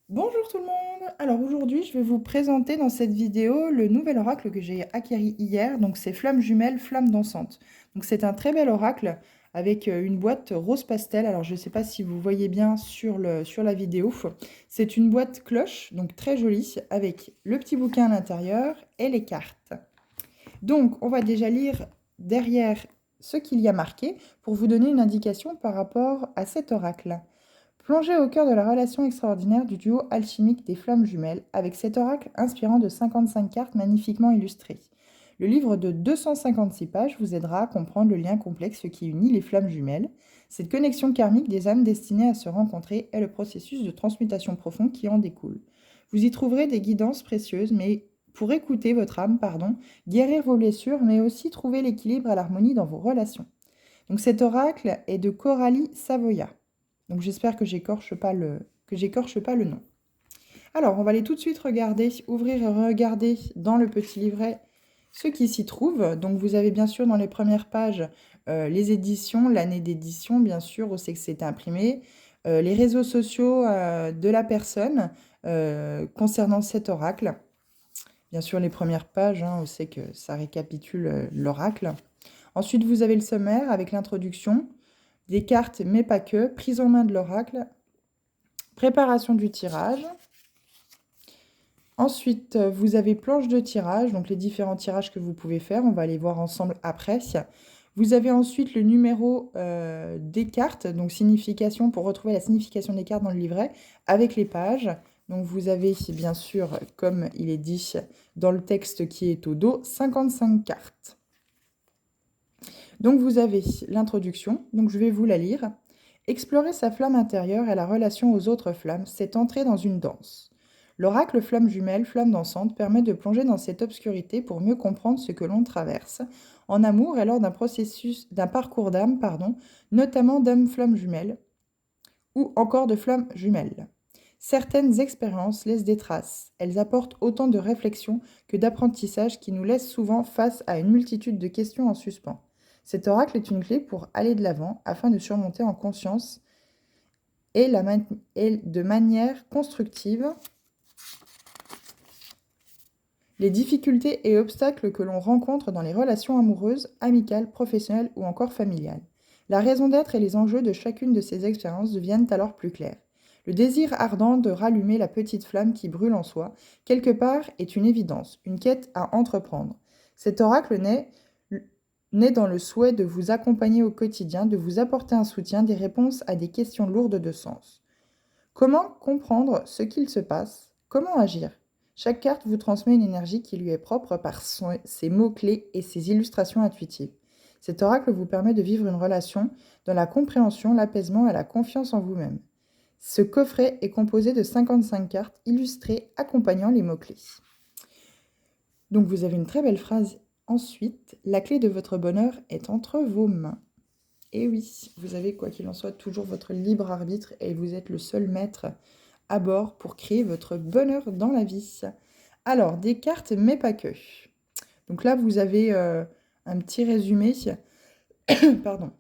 Bonjour tout le monde! Alors aujourd'hui, je vais vous présenter dans cette vidéo le nouvel oracle que j'ai acquis hier. Donc c'est Flamme jumelle, flamme dansante. Donc c'est un très bel oracle avec une boîte rose pastel. Alors je ne sais pas si vous voyez bien sur la vidéo. C'est une boîte cloche, donc très jolie, avec le petit bouquin à l'intérieur et les cartes. Donc on va déjà lire derrière ce qu'il y a marqué pour vous donner une indication par rapport à cet oracle. Plongez au cœur de la relation extraordinaire du duo alchimique des flammes jumelles, avec cet oracle inspirant de 55 cartes magnifiquement illustrées. Le livre de 256 pages vous aidera à comprendre le lien complexe qui unit les flammes jumelles. Cette connexion karmique des âmes destinées à se rencontrer est le processus de transmutation profond qui en découle. Vous y trouverez des guidances précieuses, mais pour écouter votre âme, guérir vos blessures, mais aussi trouver l'équilibre et l'harmonie dans vos relations. Donc cet oracle est de Coralie Savoya. Donc j'espère que j'écorche pas le nom. Alors, on va aller tout de suite regarder, ouvrir et regarder dans le petit livret ce qui s'y trouve. Donc vous avez bien sûr dans les premières pages les éditions, l'année d'édition, bien sûr, où c'est que c'est imprimé, les réseaux sociaux de la personne concernant cet oracle. Bien sûr, les premières pages, où c'est que ça récapitule l'oracle. Ensuite, vous avez le sommaire avec l'introduction, des cartes, mais pas que, prise en main de l'oracle, préparation du tirage. Ensuite, vous avez planche de tirage, donc les différents tirages que vous pouvez faire. On va les voir ensemble après. Vous avez ensuite le numéro des cartes, donc signification, pour retrouver la signification des cartes dans le livret, avec les pages. Donc vous avez bien sûr, comme il est dit dans le texte qui est au dos, 55 cartes. Donc vous avez l'introduction, donc je vais vous la lire. Explorer sa flamme intérieure et la relation aux autres flammes, c'est entrer dans une danse. L'oracle flamme jumelle, flamme dansante permet de plonger dans cette obscurité pour mieux comprendre ce que l'on traverse, en amour et lors d'un parcours d'âme, notamment d'âme flamme jumelle, ou encore de flamme jumelle. Certaines expériences laissent des traces. Elles apportent autant de réflexion que d'apprentissage qui nous laissent souvent face à une multitude de questions en suspens. Cet oracle est une clé pour aller de l'avant afin de surmonter en conscience et de manière constructive les difficultés et obstacles que l'on rencontre dans les relations amoureuses, amicales, professionnelles ou encore familiales. La raison d'être et les enjeux de chacune de ces expériences deviennent alors plus clairs. Le désir ardent de rallumer la petite flamme qui brûle en soi, quelque part, est une évidence, une quête à entreprendre. Cet oracle naît dans le souhait de vous accompagner au quotidien, de vous apporter un soutien, des réponses à des questions lourdes de sens. Comment comprendre ce qu'il se passe? Comment agir? Chaque carte vous transmet une énergie qui lui est propre par ses mots-clés et ses illustrations intuitives. Cet oracle vous permet de vivre une relation dans la compréhension, l'apaisement et la confiance en vous-même. Ce coffret est composé de 55 cartes illustrées accompagnant les mots-clés. Donc vous avez une très belle phrase ensuite. La clé de votre bonheur est entre vos mains. Et oui, vous avez, quoi qu'il en soit, toujours votre libre arbitre et vous êtes le seul maître à bord pour créer votre bonheur dans la vie. Alors, des cartes, mais pas que. Donc là, vous avez un petit résumé. Pardon.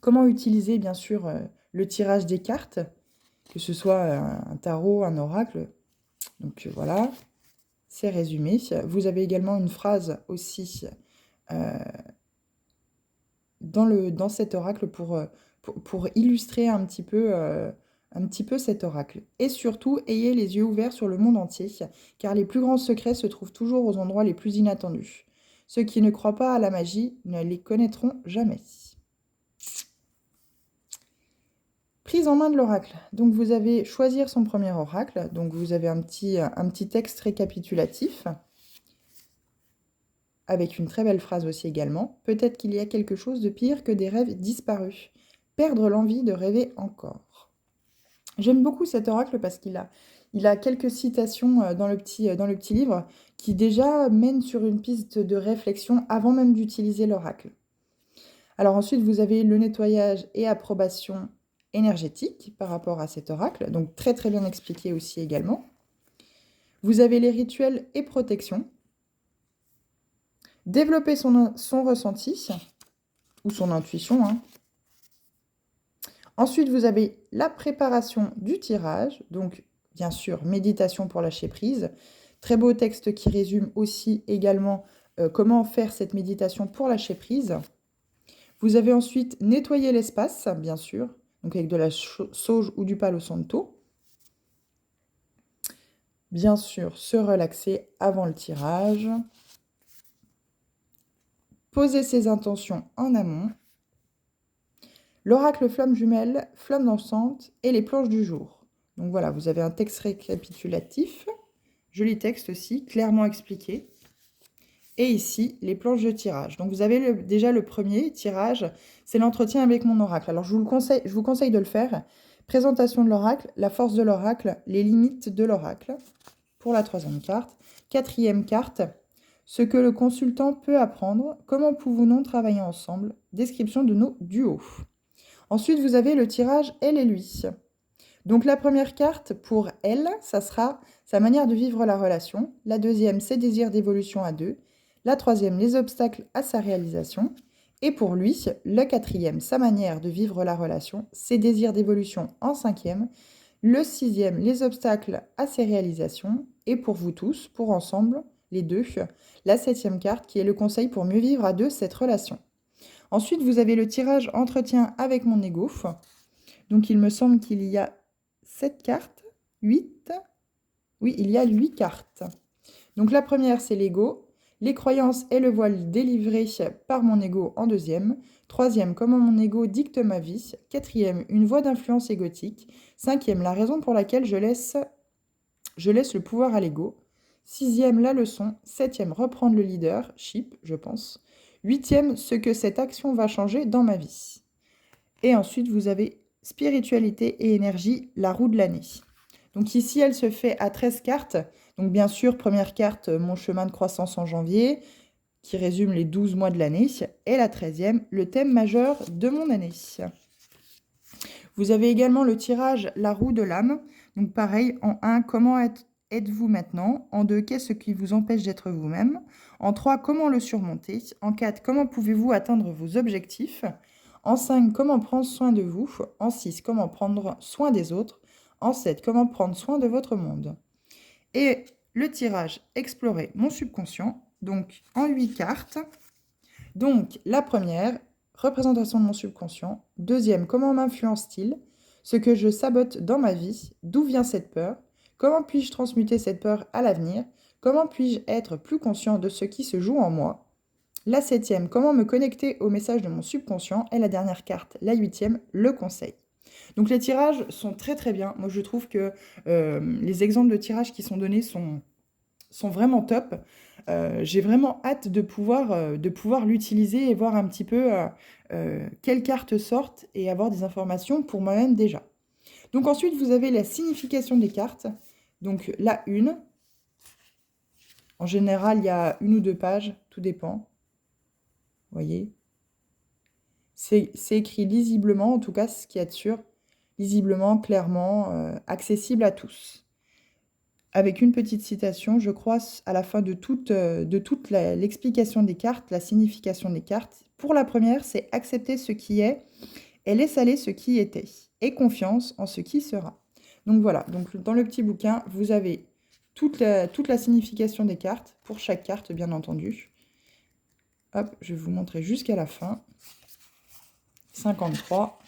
Comment utiliser, bien sûr, le tirage des cartes, que ce soit un tarot, un oracle. Donc voilà, c'est résumé. Vous avez également une phrase aussi dans cet oracle pour illustrer un petit peu cet oracle. Et surtout, ayez les yeux ouverts sur le monde entier, car les plus grands secrets se trouvent toujours aux endroits les plus inattendus. Ceux qui ne croient pas à la magie ne les connaîtront jamais. Prise en main de l'oracle. Donc vous avez choisir son premier oracle. Donc vous avez un petit texte récapitulatif, avec une très belle phrase aussi également. Peut-être qu'il y a quelque chose de pire que des rêves disparus. Perdre l'envie de rêver encore. J'aime beaucoup cet oracle parce qu'il a quelques citations dans le petit livre qui déjà mènent sur une piste de réflexion avant même d'utiliser l'oracle. Alors ensuite, vous avez le nettoyage et approbation énergétique par rapport à cet oracle, donc très très bien expliqué aussi également. Vous avez les rituels et protections. Développer son ressenti ou son intuition. Ensuite, vous avez la préparation du tirage, donc bien sûr, méditation pour lâcher prise. Très beau texte qui résume aussi également comment faire cette méditation pour lâcher prise. Vous avez ensuite nettoyé l'espace, bien sûr, donc avec de la sauge ou du palo santo. Bien sûr, se relaxer avant le tirage. Poser ses intentions en amont. L'oracle flamme jumelle, flamme dansante et les planches du jour. Donc voilà, vous avez un texte récapitulatif, joli texte aussi, clairement expliqué. Et ici, les planches de tirage. Donc vous avez déjà le premier tirage, c'est l'entretien avec mon oracle. Alors je vous conseille de le faire. Présentation de l'oracle, la force de l'oracle, les limites de l'oracle pour la troisième carte. Quatrième carte, ce que le consultant peut apprendre, comment pouvons-nous travailler ensemble, description de nos duos. Ensuite, vous avez le tirage elle et lui. Donc la première carte, pour elle, ça sera sa manière de vivre la relation. La deuxième, ses désirs d'évolution à deux. La troisième, les obstacles à sa réalisation. Et pour lui, le quatrième, sa manière de vivre la relation, ses désirs d'évolution en cinquième. Le sixième, les obstacles à ses réalisations. Et pour vous tous, pour ensemble, les deux, la septième carte qui est le conseil pour mieux vivre à deux cette relation. Ensuite, vous avez le tirage entretien avec mon ego. Donc il me semble qu'il y a 7 cartes, 8. Oui, il y a 8 cartes. Donc la première, c'est l'ego. Les croyances et le voile délivré par mon ego en deuxième. Troisième, comment mon ego dicte ma vie. Quatrième, une voie d'influence égotique. Cinquième, la raison pour laquelle je laisse le pouvoir à l'ego. Sixième, la leçon. Septième, reprendre le leadership, je pense. Huitième, ce que cette action va changer dans ma vie. Et ensuite, vous avez spiritualité et énergie, la roue de l'année. Donc ici, elle se fait à 13 cartes. Donc bien sûr, première carte, mon chemin de croissance en janvier, qui résume les 12 mois de l'année. Et la 13e, le thème majeur de mon année. Vous avez également le tirage La roue de l'âme. Donc pareil, en 1, comment êtes-vous maintenant? En 2, qu'est-ce qui vous empêche d'être vous-même? En 3, comment le surmonter? En 4, comment pouvez-vous atteindre vos objectifs? En 5, comment prendre soin de vous? En 6, comment prendre soin des autres? En 7, comment prendre soin de votre monde? Et le tirage Explorer mon subconscient, donc en 8 cartes. Donc la première, représentation de mon subconscient. Deuxième, comment m'influence-t-il? Ce que je sabote dans ma vie, d'où vient cette peur? Comment puis-je transmuter cette peur à l'avenir? Comment puis-je être plus conscient de ce qui se joue en moi? La 7e, comment me connecter au message de mon subconscient? Et la dernière carte, la 8e, le conseil. Donc les tirages sont très très bien. Moi je trouve que les exemples de tirages qui sont donnés sont vraiment top. J'ai vraiment hâte de pouvoir l'utiliser et voir un petit peu quelles cartes sortent et avoir des informations pour moi-même déjà. Donc ensuite, vous avez la signification des cartes. Donc la une. En général, il y a 1 ou 2 pages, tout dépend. Vous voyez? C'est écrit lisiblement, en tout cas, ce qu'il y a de sûr. Lisiblement, clairement, accessible à tous. Avec une petite citation, je crois, à la fin de toute l'explication des cartes, la signification des cartes. Pour la première, c'est accepter ce qui est et laisser aller ce qui était, et confiance en ce qui sera. Donc voilà, donc dans le petit bouquin, vous avez toute la signification des cartes, pour chaque carte, bien entendu. Hop, je vais vous montrer jusqu'à la fin. 53.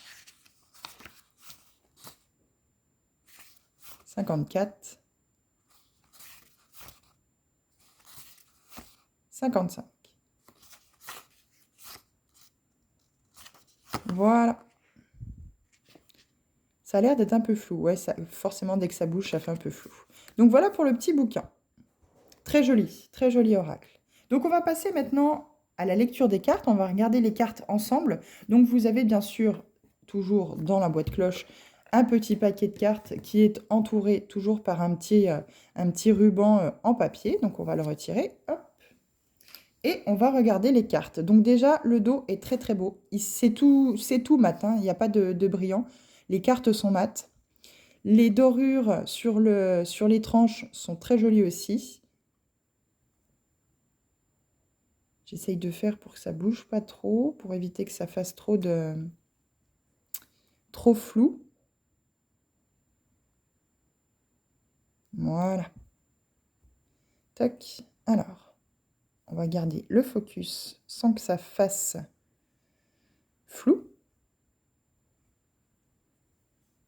54. 55. Voilà. Ça a l'air d'être un peu flou. Ouais, forcément, dès que ça bouge, ça fait un peu flou. Donc voilà pour le petit bouquin. Très joli oracle. Donc on va passer maintenant à la lecture des cartes. On va regarder les cartes ensemble. Donc vous avez bien sûr, toujours dans la boîte cloche, un petit paquet de cartes qui est entouré toujours par un petit ruban en papier. Donc on va le retirer. Hop. Et on va regarder les cartes. Donc déjà, le dos est très très beau. C'est tout mat, hein. Il n'y a pas de brillant. Les cartes sont mates. Les dorures sur les tranches sont très jolies aussi. J'essaye de faire pour que ça bouge pas trop, pour éviter que ça fasse trop flou. Voilà. Toc. Alors, on va garder le focus sans que ça fasse flou.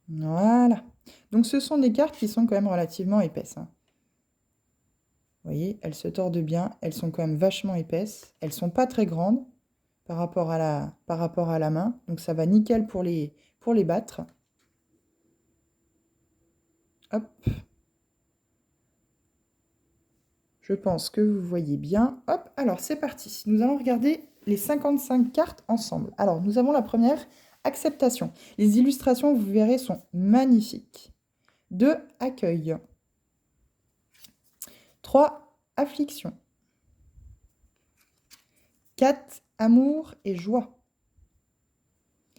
Voilà. Donc, ce sont des cartes qui sont quand même relativement épaisses, hein. Vous voyez, elles se tordent bien. Elles sont quand même vachement épaisses. Elles sont pas très grandes par rapport à la main. Donc, ça va nickel pour les battre. Hop. Je pense que vous voyez bien. Hop, alors c'est parti. Nous allons regarder les 55 cartes ensemble. Alors, nous avons la première, acceptation. Les illustrations, vous verrez, sont magnifiques. 2, accueil. 3, affliction. 4, amour et joie.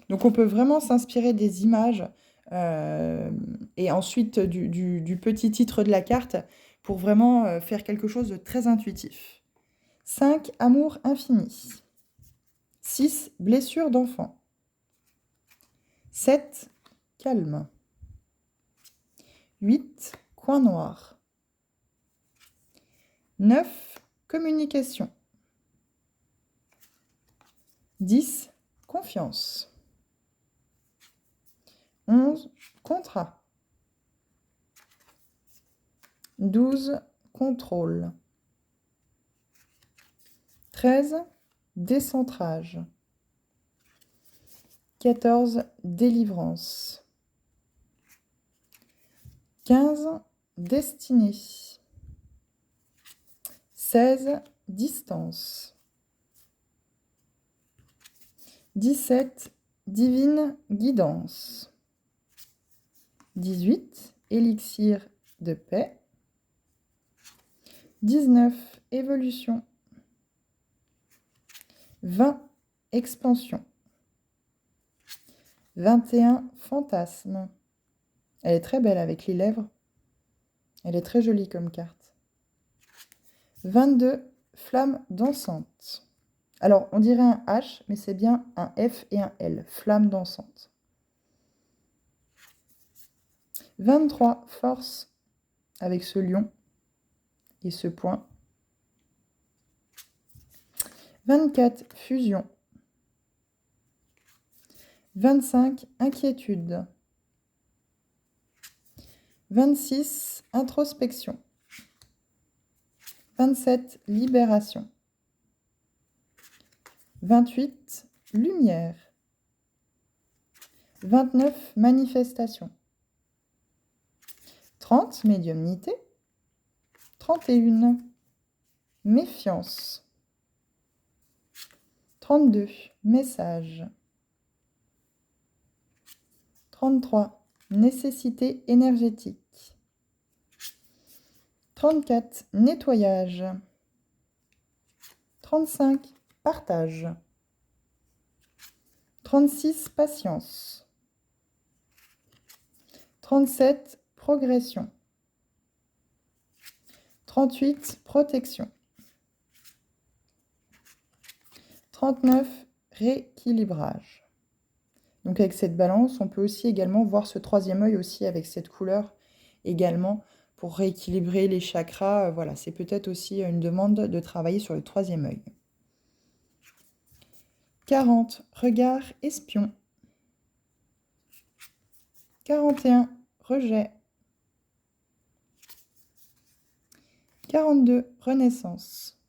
Donc, on peut vraiment s'inspirer des images et ensuite du petit titre de la carte pour vraiment faire quelque chose de très intuitif. 5, amour infini. 6, blessure d'enfant. 7, calme. 8, coin noir. 9, communication. 10, confiance. 11, contrat. 12, contrôle. 13, décentrage. 14, délivrance. 15, destinée. 16, distance. 17, divine guidance. 18, élixir de paix. 19, évolution. 20, expansion. 21, fantasme. Elle est très belle avec les lèvres. Elle est très jolie comme carte. 22, flamme dansante. Alors, on dirait un H, mais c'est bien un F et un L. Flamme dansante. 23, force, avec ce lion et ce point. 24, fusion. 25, inquiétude. 26, introspection. 27, libération. 28, lumière. 29, manifestation. 30, médiumnité. 31, méfiance. 32, message. 33, nécessité énergétique. 34, nettoyage. 35, partage. 36, patience. 37, progression. 38, protection. 39, rééquilibrage. Donc avec cette balance, on peut aussi également voir ce troisième œil aussi avec cette couleur également pour rééquilibrer les chakras. Voilà, c'est peut-être aussi une demande de travailler sur le troisième œil. 40, regard espion. 41, rejet. 42, renaissance.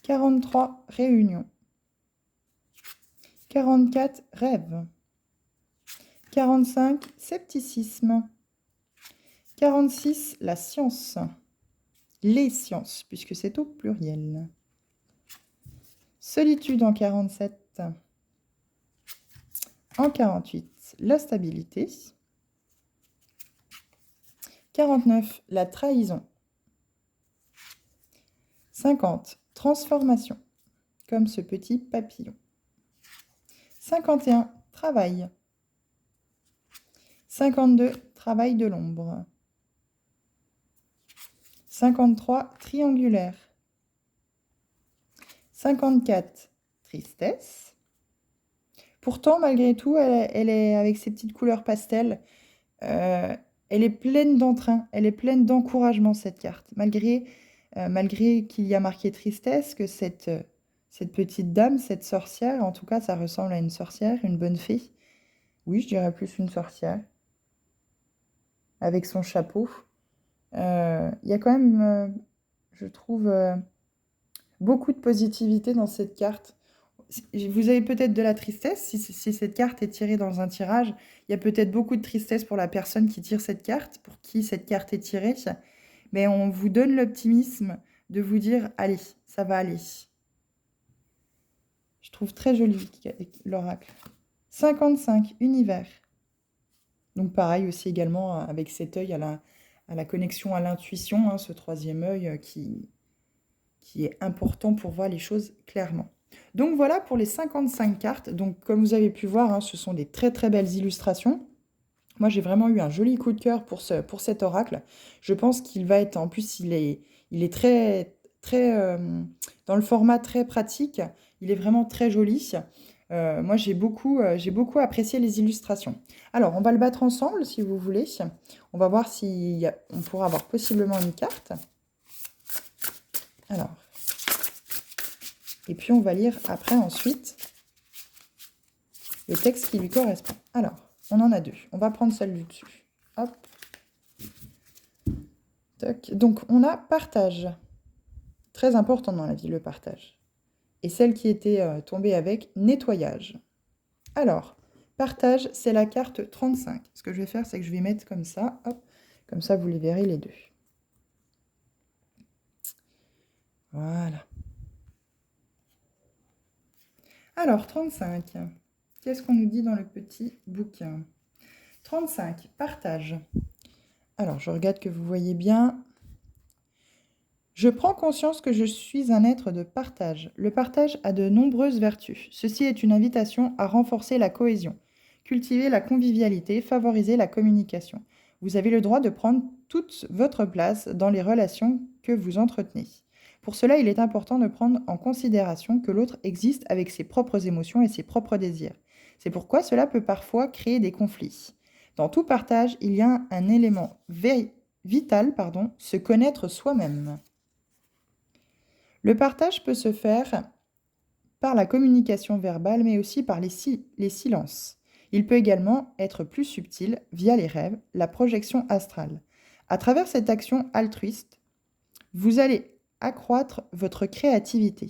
43, réunion. 44, rêve. 45, scepticisme. 46, la science. Les sciences, puisque c'est au pluriel. Solitude en 47. En 48, la stabilité. 49, la trahison. 50, transformation, comme ce petit papillon. 51, travail. 52, travail de l'ombre. 53, triangulaire. 54, tristesse. Pourtant, malgré tout, elle est avec ses petites couleurs pastel. Elle est pleine d'entrain, elle est pleine d'encouragement, cette carte. Malgré qu'il y a marqué tristesse, que cette petite dame, cette sorcière, en tout cas, ça ressemble à une sorcière, une bonne fée. Oui, je dirais plus une sorcière, avec son chapeau. Il y a quand même, je trouve, beaucoup de positivité dans cette carte. Vous avez peut-être de la tristesse, si cette carte est tirée dans un tirage, il y a peut-être beaucoup de tristesse pour la personne qui tire cette carte, pour qui cette carte est tirée, mais on vous donne l'optimisme de vous dire, allez, ça va aller. Je trouve très joli l'oracle. 55, univers. Donc pareil aussi également avec cet œil à la connexion à l'intuition, hein, ce troisième œil qui est important pour voir les choses clairement. Donc voilà pour les 55 cartes. Donc comme vous avez pu voir, hein, ce sont des très très belles illustrations. Moi j'ai vraiment eu un joli coup de cœur pour cet oracle. Je pense qu'il va être, en plus il est très, très dans le format très pratique. Il est vraiment très joli. Moi j'ai beaucoup apprécié les illustrations. Alors on va le battre ensemble si vous voulez. On va voir si on pourra avoir possiblement une carte. Alors, et puis on va lire après ensuite le texte qui lui correspond. Alors, on en a deux. On va prendre celle du dessus. Hop. Toc. Donc, on a partage. Très important dans la vie, le partage. Et celle qui était tombée avec nettoyage. Alors, partage, c'est la carte 35. Ce que je vais faire, c'est que je vais mettre comme ça. Hop. Comme ça, vous les verrez les deux. Voilà. Alors, 35. Qu'est-ce qu'on nous dit dans le petit bouquin? 35, partage. Alors, je regarde que vous voyez bien. Je prends conscience que je suis un être de partage. Le partage a de nombreuses vertus. Ceci est une invitation à renforcer la cohésion, cultiver la convivialité, favoriser la communication. Vous avez le droit de prendre toute votre place dans les relations que vous entretenez. Pour cela, il est important de prendre en considération que l'autre existe avec ses propres émotions et ses propres désirs. C'est pourquoi cela peut parfois créer des conflits. Dans tout partage, il y a un élément vital, se connaître soi-même. Le partage peut se faire par la communication verbale, mais aussi par les silences. Il peut également être plus subtil via les rêves, la projection astrale. À travers cette action altruiste, vous allez accroître votre créativité.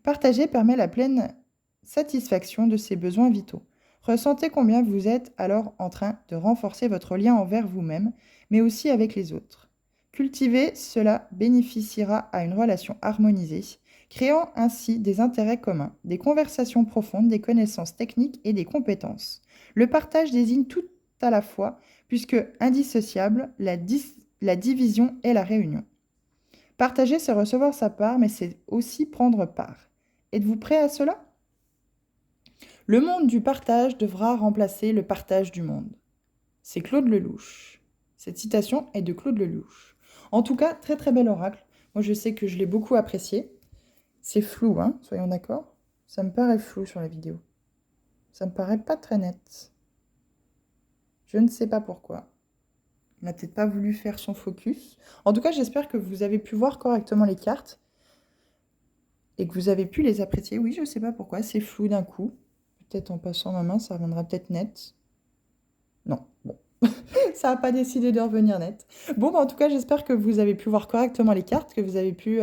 Partager permet la pleine satisfaction de ses besoins vitaux. Ressentez combien vous êtes alors en train de renforcer votre lien envers vous-même, mais aussi avec les autres. Cultiver cela bénéficiera à une relation harmonisée, créant ainsi des intérêts communs, des conversations profondes, des connaissances techniques et des compétences. Le partage désigne tout à la fois, puisque indissociable, la division et la réunion. Partager, c'est recevoir sa part, mais c'est aussi prendre part. Êtes-vous prêt à cela? Le monde du partage devra remplacer le partage du monde. C'est Claude Lelouch. Cette citation est de Claude Lelouch. En tout cas, très très bel oracle. Moi, je sais que je l'ai beaucoup apprécié. C'est flou, hein, soyons d'accord. Ça me paraît flou sur la vidéo. Ça me paraît pas très net. Je ne sais pas pourquoi. On n'a peut-être pas voulu faire son focus. En tout cas, j'espère que vous avez pu voir correctement les cartes et que vous avez pu les apprécier. Oui, je ne sais pas pourquoi, c'est flou d'un coup. Peut-être en passant ma main, ça reviendra peut-être net. Non, bon. Ça n'a pas décidé de revenir net. Bon, bah, en tout cas, j'espère que vous avez pu voir correctement les cartes, que vous avez pu,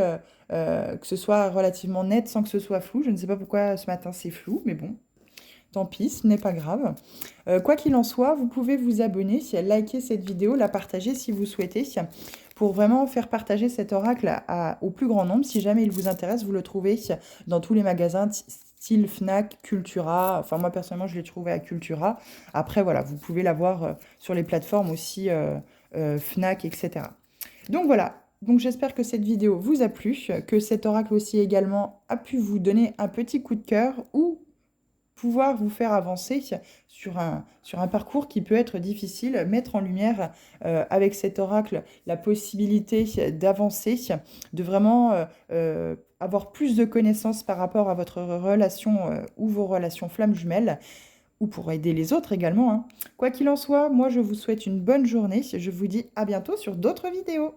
que ce soit relativement net sans que ce soit flou. Je ne sais pas pourquoi ce matin c'est flou, mais bon, tant pis, ce n'est pas grave. Quoi qu'il en soit, vous pouvez vous abonner, liker cette vidéo, la partager si vous souhaitez, pour vraiment faire partager cet oracle au plus grand nombre. Si jamais il vous intéresse, vous le trouvez dans tous les magasins style Fnac, Cultura. Enfin, moi, personnellement, je l'ai trouvé à Cultura. Après, voilà, vous pouvez l'avoir sur les plateformes aussi Fnac, etc. Donc, voilà. Donc, j'espère que cette vidéo vous a plu, que cet oracle aussi également a pu vous donner un petit coup de cœur ou pouvoir vous faire avancer sur un parcours qui peut être difficile, mettre en lumière avec cet oracle la possibilité d'avancer, de vraiment avoir plus de connaissances par rapport à votre relation ou vos relations flammes jumelles, ou pour aider les autres également, hein. Quoi qu'il en soit, moi je vous souhaite une bonne journée. Je vous dis à bientôt sur d'autres vidéos.